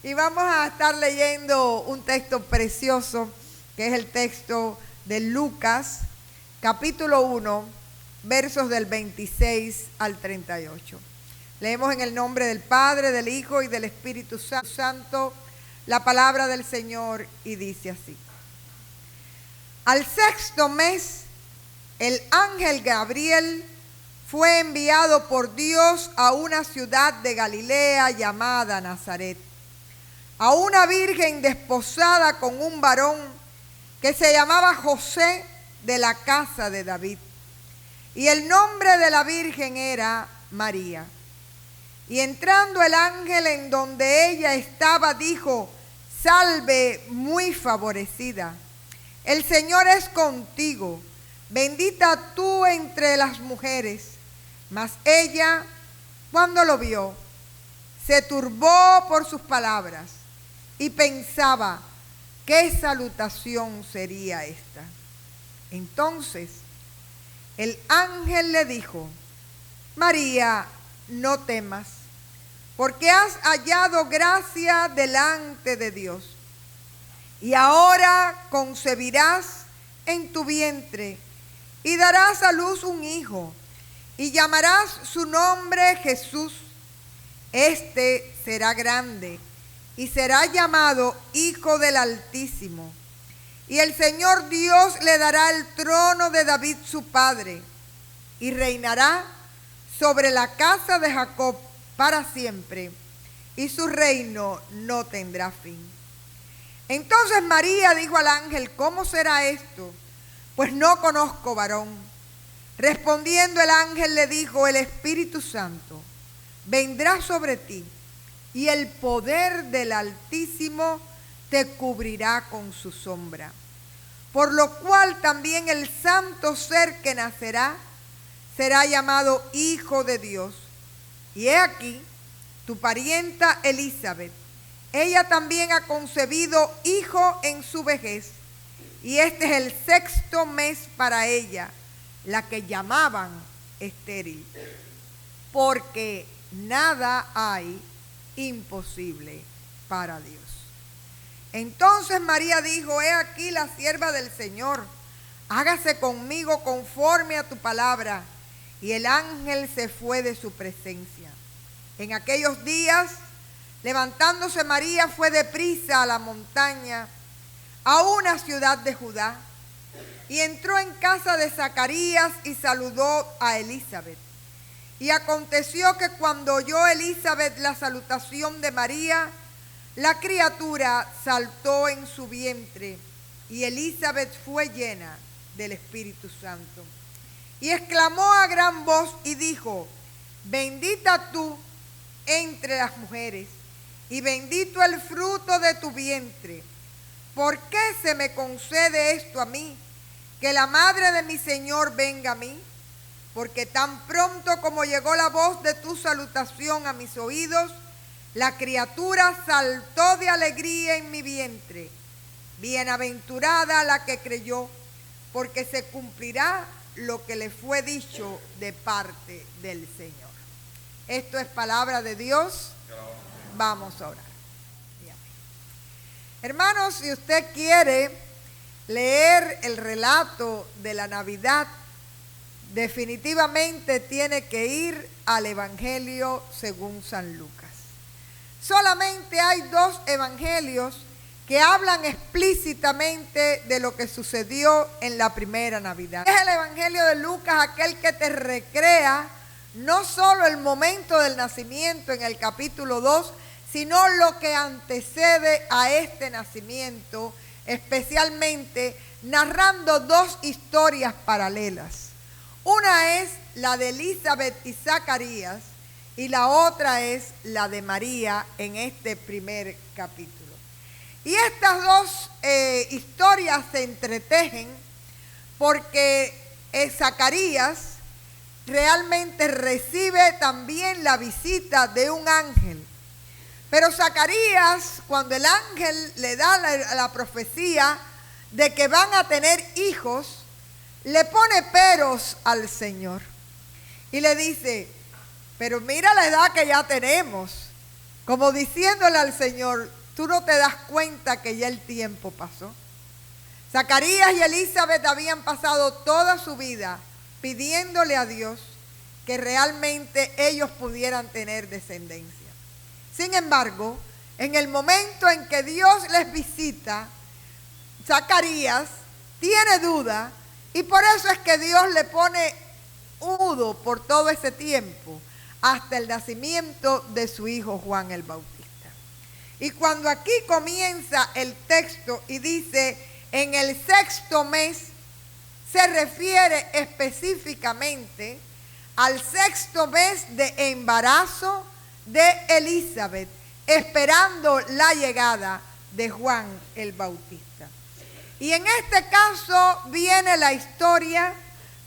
Y vamos a estar leyendo un texto precioso, que es el texto de Lucas, capítulo 1, versos del 26 al 38. Leemos en el nombre del Padre, del Hijo y del Espíritu Santo la palabra del Señor, y dice así. Al sexto mes, el ángel Gabriel fue enviado por Dios a una ciudad de Galilea llamada Nazaret, a una virgen desposada con un varón que se llamaba José, de la casa de David. Y el nombre de la virgen era María. Y entrando el ángel en donde ella estaba, dijo: Salve, muy favorecida, el Señor es contigo, bendita tú entre las mujeres. Mas ella, cuando lo vio, se turbó por sus palabras y pensaba: ¿qué salutación sería esta? Entonces el ángel le dijo: María, no temas, porque has hallado gracia delante de Dios. Y ahora concebirás en tu vientre y darás a luz un hijo, y llamarás su nombre Jesús. Este será grande y será llamado Hijo del Altísimo. Y el Señor Dios le dará el trono de David su padre, y reinará sobre la casa de Jacob para siempre, y su reino no tendrá fin. Entonces María dijo al ángel: ¿cómo será esto? Pues no conozco varón. Respondiendo el ángel le dijo: el Espíritu Santo vendrá sobre ti, y el poder del Altísimo te cubrirá con su sombra. Por lo cual también el santo ser que nacerá será llamado Hijo de Dios. Y he aquí, tu parienta Elizabeth, ella también ha concebido hijo en su vejez, y este es el sexto mes para ella, la que llamaban estéril, porque nada hay imposible para Dios. Entonces María dijo: he aquí la sierva del Señor, hágase conmigo conforme a tu palabra. Y el ángel se fue de su presencia. En aquellos días, levantándose María, fue deprisa a la montaña, a una ciudad de Judá, y entró en casa de Zacarías y saludó a Elizabeth. Y aconteció que cuando oyó Elizabeth la salutación de María, la criatura saltó en su vientre, y Elizabeth fue llena del Espíritu Santo. Y exclamó a gran voz y dijo: bendita tú entre las mujeres, y bendito el fruto de tu vientre. ¿Por qué se me concede esto a mí, que la madre de mi Señor venga a mí? Porque tan pronto como llegó la voz de tu salutación a mis oídos, la criatura saltó de alegría en mi vientre. Bienaventurada la que creyó, porque se cumplirá lo que le fue dicho de parte del Señor. Esto es palabra de Dios. Vamos a orar. Hermanos, si usted quiere leer el relato de la Navidad, definitivamente tiene que ir al Evangelio según San Lucas. Solamente hay dos evangelios que hablan explícitamente de lo que sucedió en la primera Navidad. Es el Evangelio de Lucas aquel que te recrea no solo el momento del nacimiento en el capítulo 2, sino lo que antecede a este nacimiento, especialmente narrando dos historias paralelas. Una es la de Elizabeth y Zacarías, y la otra es la de María en este primer capítulo. Y estas dos historias se entretejen porque Zacarías realmente recibe también la visita de un ángel. Pero Zacarías, cuando el ángel le da la profecía de que van a tener hijos, le pone peros al Señor. Y le dice: pero mira la edad que ya tenemos. como diciéndole al Señor, ¿tú no te das cuenta que ya el tiempo pasó? Zacarías y Elizabeth habían pasado toda su vida pidiéndole a Dios que realmente ellos pudieran tener descendencia. Sin embargo, en el momento en que Dios les visita, Zacarías tiene duda y por eso es que Dios le pone mudo por todo ese tiempo hasta el nacimiento de su hijo Juan el Bautista. Y cuando aquí comienza el texto y dice en el 6º mes, se refiere específicamente al 6º mes de embarazo de Elizabeth, esperando la llegada de Juan el Bautista. Y en este caso viene la historia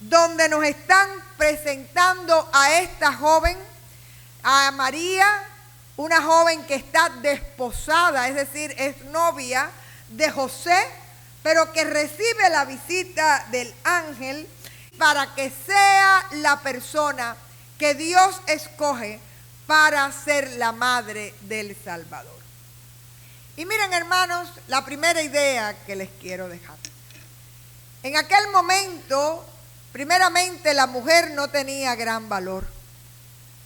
donde nos están presentando a esta joven, a María, una joven que está desposada, es decir, es novia de José, pero que recibe la visita del ángel para que sea la persona que Dios escoge para ser la madre del Salvador. Y miren, hermanos, la primera idea que les quiero dejar. En aquel momento, primeramente, la mujer no tenía gran valor.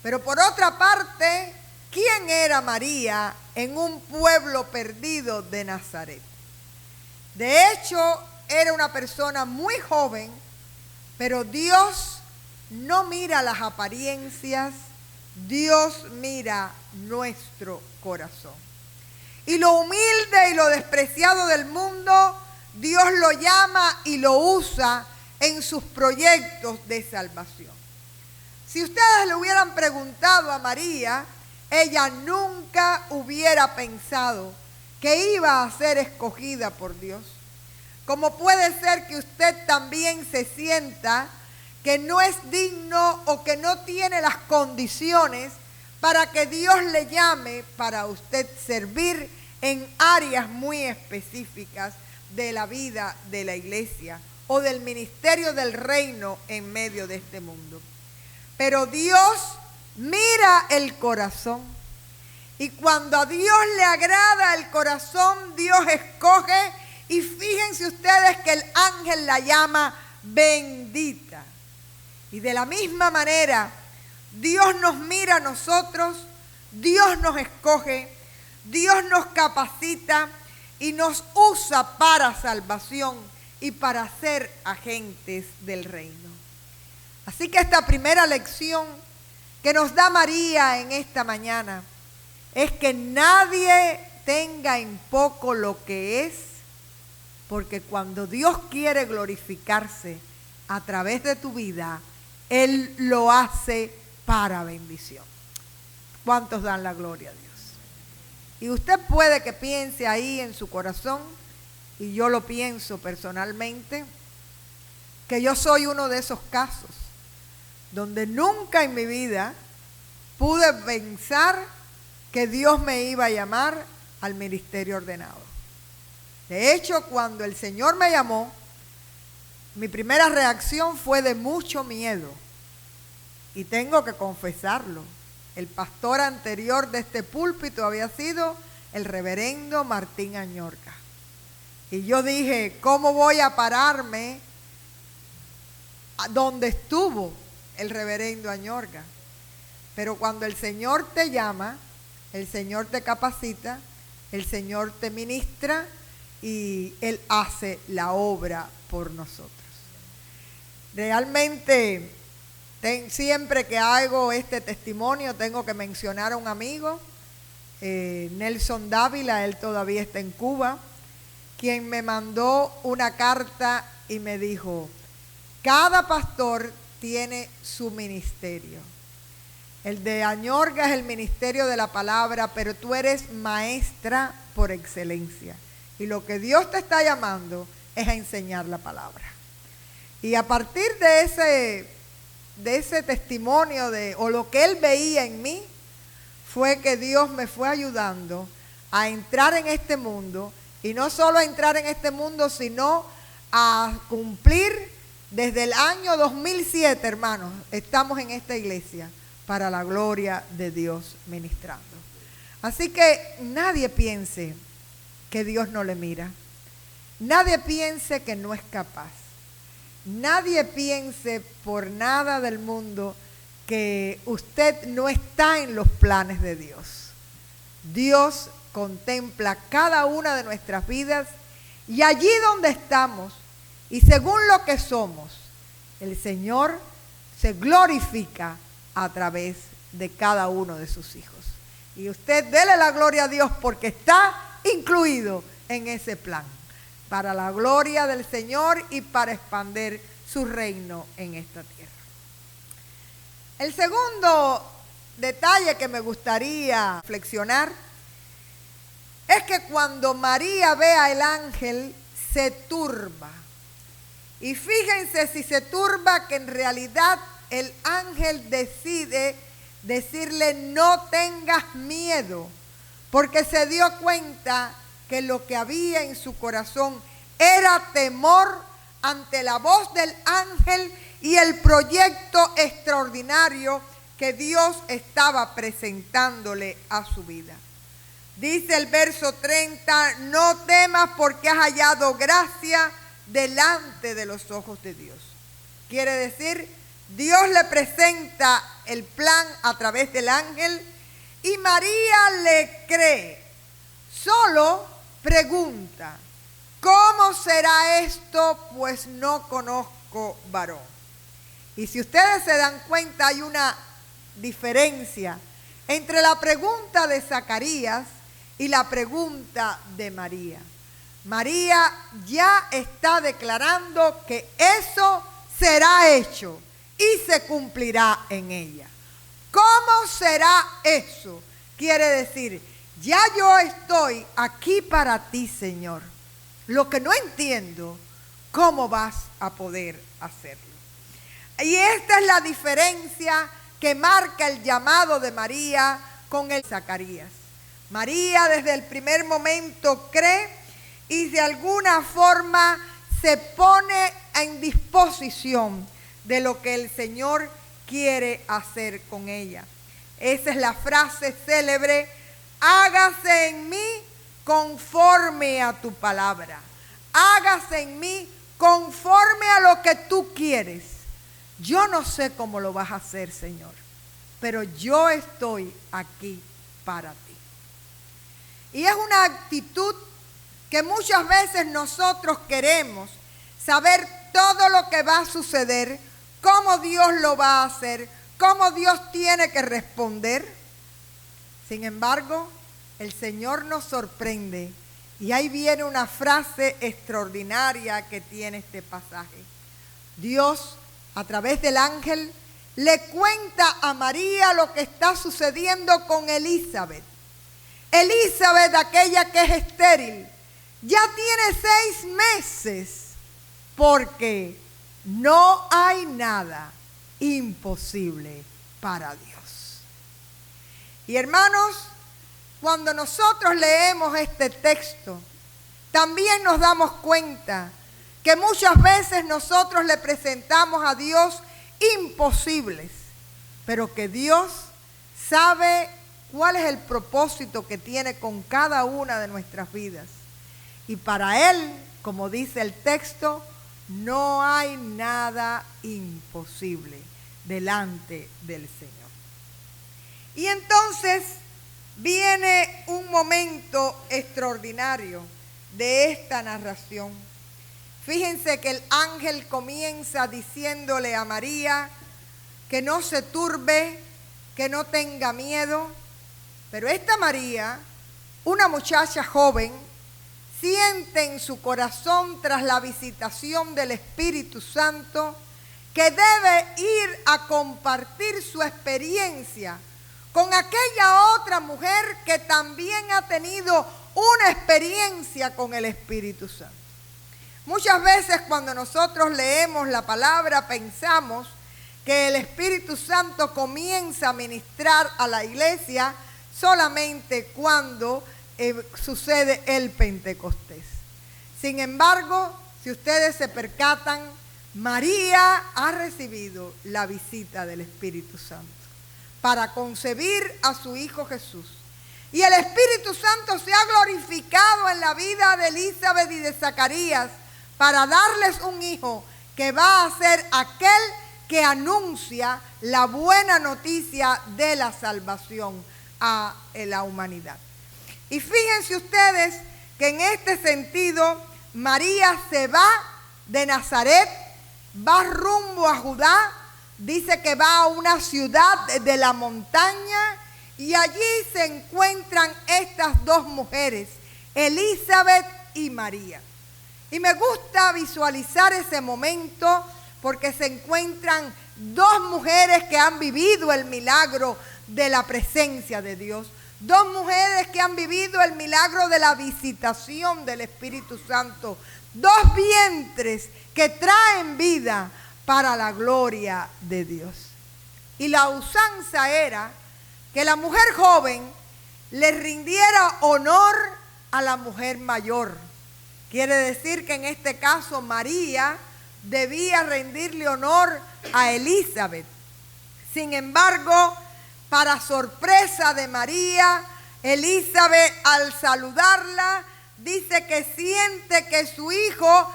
Pero por otra parte, ¿quién era María en un pueblo perdido de Nazaret? De hecho, era una persona muy joven, pero Dios no mira las apariencias, Dios mira nuestro corazón. Y lo humilde y lo despreciado del mundo, Dios lo llama y lo usa en sus proyectos de salvación. Si ustedes le hubieran preguntado a María, ella nunca hubiera pensado que iba a ser escogida por Dios. Como puede ser que usted también se sienta que no es digno o que no tiene las condiciones para que Dios le llame para usted servir en áreas muy específicas de la vida de la iglesia o del ministerio del reino en medio de este mundo. Pero Dios mira el corazón y cuando a Dios le agrada el corazón, Dios escoge y fíjense ustedes que el ángel la llama bendita. Y de la misma manera, Dios nos mira a nosotros, Dios nos escoge, Dios nos capacita y nos usa para salvación y para ser agentes del reino. Así que esta primera lección que nos da María en esta mañana es que nadie tenga en poco lo que es, porque cuando Dios quiere glorificarse a través de tu vida, Él lo hace para bendición. ¿Cuántos dan la gloria a Dios? Y usted puede que piense ahí en su corazón, y yo lo pienso personalmente, que yo soy uno de esos casos donde nunca en mi vida pude pensar que Dios me iba a llamar al ministerio ordenado. De hecho, cuando el Señor me llamó, mi primera reacción fue de mucho miedo. Y tengo que confesarlo. El pastor anterior de este púlpito había sido el reverendo Martín Añorga. Y yo dije, ¿cómo voy a pararme donde estuvo el reverendo Añorga? Pero cuando el Señor te llama, el Señor te capacita, el Señor te ministra y Él hace la obra por nosotros. Realmente, siempre que hago este testimonio, tengo que mencionar a un amigo, Nelson Dávila, él todavía está en Cuba, quien me mandó una carta y me dijo, cada pastor tiene su ministerio. El de Añorga es el ministerio de la palabra, pero tú eres maestra por excelencia. Y lo que Dios te está llamando es a enseñar la palabra. Y a partir de ese testimonio o lo que él veía en mí, fue que Dios me fue ayudando a entrar en este mundo, y no solo a entrar en este mundo, sino a cumplir desde el año 2007, hermanos, estamos en esta iglesia para la gloria de Dios ministrando. Así que nadie piense que Dios no le mira. Nadie piense que no es capaz. Nadie piense por nada del mundo que usted no está en los planes de Dios. Dios contempla cada una de nuestras vidas y allí donde estamos y según lo que somos, el Señor se glorifica a través de cada uno de sus hijos. Y usted dele la gloria a Dios porque está incluido en ese plan, para la gloria del Señor y para expandir su reino en esta tierra. El segundo detalle que me gustaría reflexionar es que cuando María ve al ángel se turba. Y fíjense si se turba que en realidad el ángel decide decirle no tengas miedo, porque se dio cuenta que lo que había en su corazón era temor ante la voz del ángel y el proyecto extraordinario que Dios estaba presentándole a su vida. Dice el verso 30, no temas porque has hallado gracia delante de los ojos de Dios. Quiere decir, Dios le presenta el plan a través del ángel y María le cree. Solo pregunta, ¿cómo será esto? Pues no conozco varón. Y si ustedes se dan cuenta, hay una diferencia entre la pregunta de Zacarías y la pregunta de María. María ya está declarando que eso será hecho y se cumplirá en ella. ¿Cómo será eso? Quiere decir, ya yo estoy aquí para ti, Señor. Lo que no entiendo, ¿cómo vas a poder hacerlo? Y esta es la diferencia que marca el llamado de María con el Zacarías. María desde el primer momento cree y de alguna forma se pone en disposición de lo que el Señor quiere hacer con ella. Esa es la frase célebre, hágase en mí conforme a tu palabra. Hágase en mí conforme a lo que tú quieres. Yo no sé cómo lo vas a hacer, Señor, pero yo estoy aquí para ti. Y es una actitud que muchas veces nosotros queremos saber todo lo que va a suceder, cómo Dios lo va a hacer, cómo Dios tiene que responder. Sin embargo, el Señor nos sorprende y ahí viene una frase extraordinaria que tiene este pasaje. Dios, a través del ángel, le cuenta a María lo que está sucediendo con Elizabeth. Elizabeth, aquella que es estéril, ya tiene 6 meses porque no hay nada imposible para Dios. Y hermanos, cuando nosotros leemos este texto, también nos damos cuenta que muchas veces nosotros le presentamos a Dios imposibles, pero que Dios sabe cuál es el propósito que tiene con cada una de nuestras vidas. Y para Él, como dice el texto, no hay nada imposible delante del Señor. Y entonces viene un momento extraordinario de esta narración. Fíjense que el ángel comienza diciéndole a María que no se turbe, que no tenga miedo. Pero esta María, una muchacha joven, siente en su corazón tras la visitación del Espíritu Santo que debe ir a compartir su experiencia con aquella otra mujer que también ha tenido una experiencia con el Espíritu Santo. Muchas veces cuando nosotros leemos la palabra pensamos que el Espíritu Santo comienza a ministrar a la iglesia solamente cuando sucede el Pentecostés. Sin embargo, si ustedes se percatan, María ha recibido la visita del Espíritu Santo para concebir a su Hijo Jesús. Y el Espíritu Santo se ha glorificado en la vida de Elizabeth y de Zacarías para darles un hijo que va a ser aquel que anuncia la buena noticia de la salvación a la humanidad. Y fíjense ustedes que en este sentido María se va de Nazaret, va rumbo a Judá, dice que va a una ciudad de la montaña y allí se encuentran estas dos mujeres, Elizabeth y María. Y me gusta visualizar ese momento porque se encuentran dos mujeres que han vivido el milagro de la presencia de Dios. Dos mujeres que han vivido el milagro de la visitación del Espíritu Santo. Dos vientres que traen vida para la gloria de Dios. Y la usanza era que la mujer joven le rindiera honor a la mujer mayor. Quiere decir que en este caso María debía rendirle honor a Elizabeth. Sin embargo, para sorpresa de María, Elizabeth al saludarla dice que siente que su hijo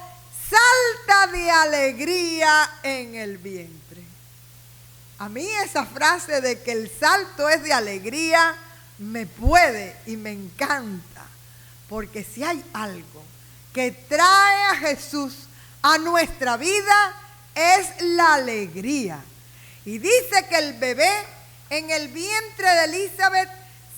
salta de alegría en el vientre. A mí esa frase de que el salto es de alegría me puede y me encanta, porque si hay algo que trae a Jesús a nuestra vida es la alegría. Y dice que el bebé en el vientre de Elizabeth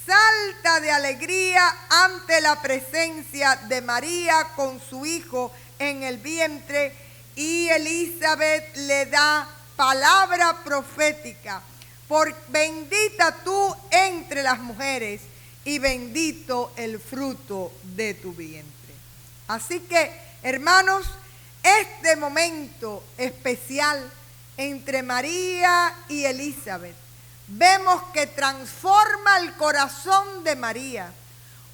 salta de alegría ante la presencia de María con su hijo en el vientre, y Elizabeth le da palabra profética: por bendita tú entre las mujeres y bendito el fruto de tu vientre. Así que, hermanos, este momento especial entre María y Elizabeth, vemos que transforma el corazón de María.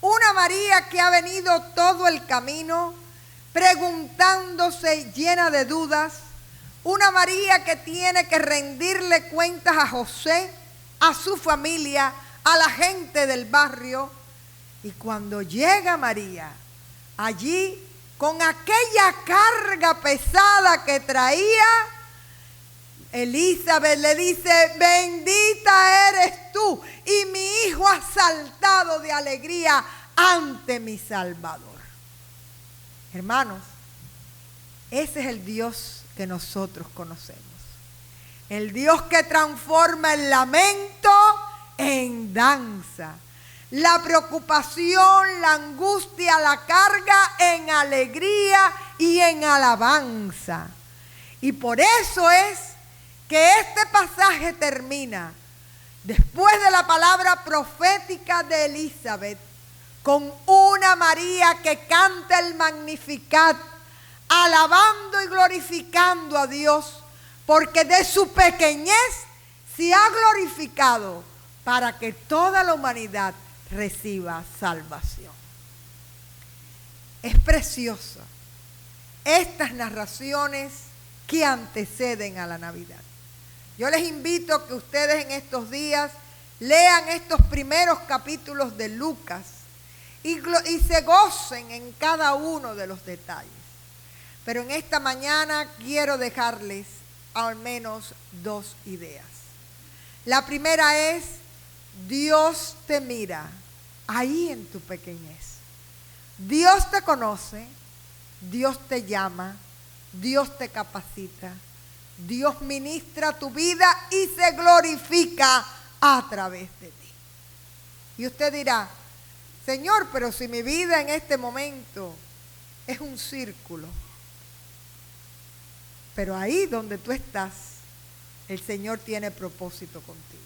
Una María que ha venido todo el camino preguntándose, llena de dudas. Una María que tiene que rendirle cuentas a José, a su familia, a la gente del barrio. Y cuando llega María, allí con aquella carga pesada que traía, Elizabeth le dice: bendita eres tú, y mi hijo ha saltado de alegría ante mi Salvador. Hermanos, ese es el Dios que nosotros conocemos. El Dios que transforma el lamento en danza, la preocupación, la angustia, la carga en alegría y en alabanza. Y por eso es que este pasaje termina después de la palabra profética de Elizabeth con una María que canta el Magnificat, alabando y glorificando a Dios, porque de su pequeñez se ha glorificado para que toda la humanidad reciba salvación. Es preciosa estas narraciones que anteceden a la Navidad. Yo les invito a que ustedes en estos días lean estos primeros capítulos de Lucas y se gocen en cada uno de los detalles. Pero en esta mañana quiero dejarles al menos dos ideas. La primera es: Dios te mira ahí en tu pequeñez. Dios te conoce, Dios te llama, Dios te capacita, Dios ministra tu vida y se glorifica a través de ti. Y usted dirá: Señor, pero si mi vida en este momento es un círculo. Pero ahí donde tú estás, el Señor tiene propósito contigo.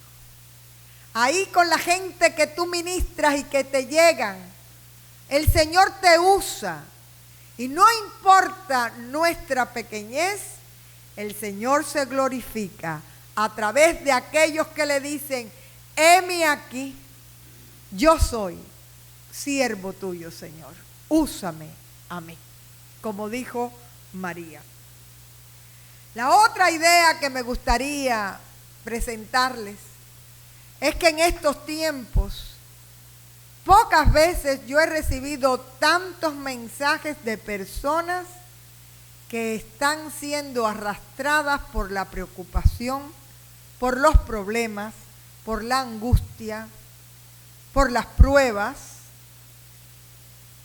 Ahí con la gente que tú ministras y que te llegan, el Señor te usa. Y no importa nuestra pequeñez, el Señor se glorifica a través de aquellos que le dicen: heme aquí, yo soy siervo tuyo, Señor, úsame a mí, como dijo María. La otra idea que me gustaría presentarles es que en estos tiempos Pocas veces yo he recibido tantos mensajes de personas que están siendo arrastradas por la preocupación, por los problemas, por la angustia, por las pruebas.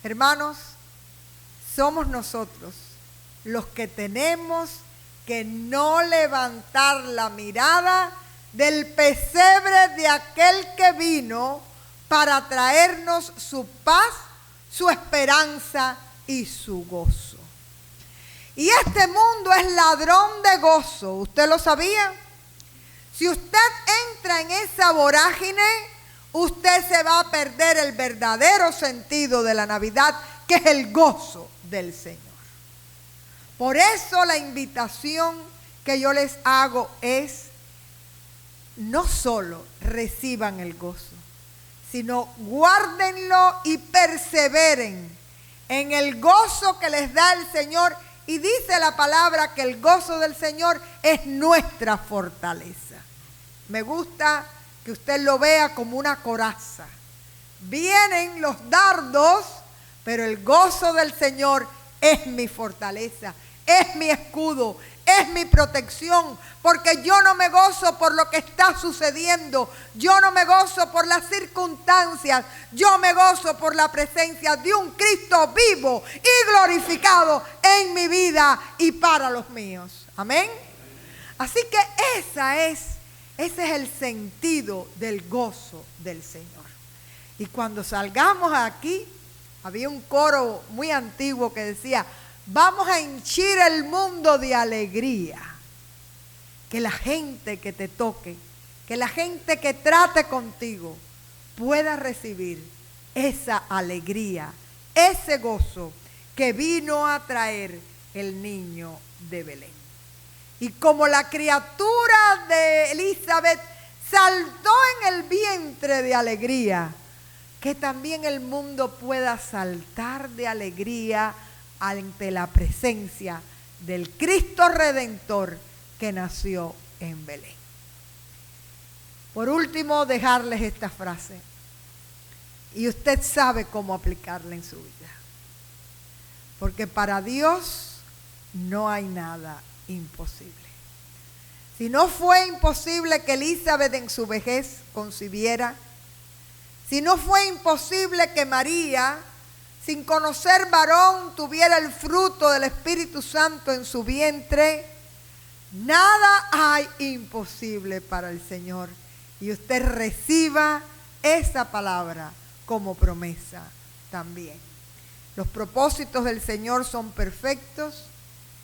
Hermanos, somos nosotros los que tenemos que no levantar la mirada del pesebre de aquel que vino para traernos su paz, su esperanza y su gozo. Y este mundo es ladrón de gozo, ¿usted lo sabía? Si usted entra en esa vorágine, usted se va a perder el verdadero sentido de la Navidad, que es el gozo del Señor. Por eso la invitación que yo les hago es, no solo reciban el gozo, sino guárdenlo y perseveren en el gozo que les da el Señor. Y dice la palabra que el gozo del Señor es nuestra fortaleza. Me gusta que usted lo vea como una coraza. Vienen los dardos, pero el gozo del Señor es mi fortaleza, es mi escudo, es mi protección, porque yo no me gozo por lo que está sucediendo, yo no me gozo por las circunstancias, yo me gozo por la presencia de un Cristo vivo y glorificado en mi vida y para los míos. Amén. Así que ese es el sentido del gozo del Señor. Y cuando salgamos aquí, había un coro muy antiguo que decía: vamos a henchir el mundo de alegría. Que la gente que te toque, que la gente que trate contigo pueda recibir esa alegría, ese gozo que vino a traer el niño de Belén. Y como la criatura de Elizabeth saltó en el vientre de alegría, que también el mundo pueda saltar de alegría ante la presencia del Cristo Redentor que nació en Belén. Por último, dejarles esta frase, y usted sabe cómo aplicarla en su vida, porque para Dios no hay nada imposible. Si no fue imposible que Elizabeth en su vejez concibiera, si no fue imposible que María, sin conocer varón, tuviera el fruto del Espíritu Santo en su vientre, nada hay imposible para el Señor. Y usted reciba esa palabra como promesa también. Los propósitos del Señor son perfectos.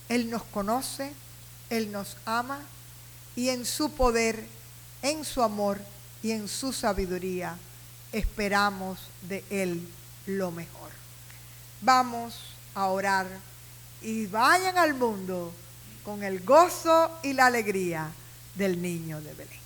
Él nos conoce, Él nos ama, y en su poder, en su amor y en su sabiduría esperamos de Él lo mejor. Vamos a orar y vayan al mundo con el gozo y la alegría del niño de Belén.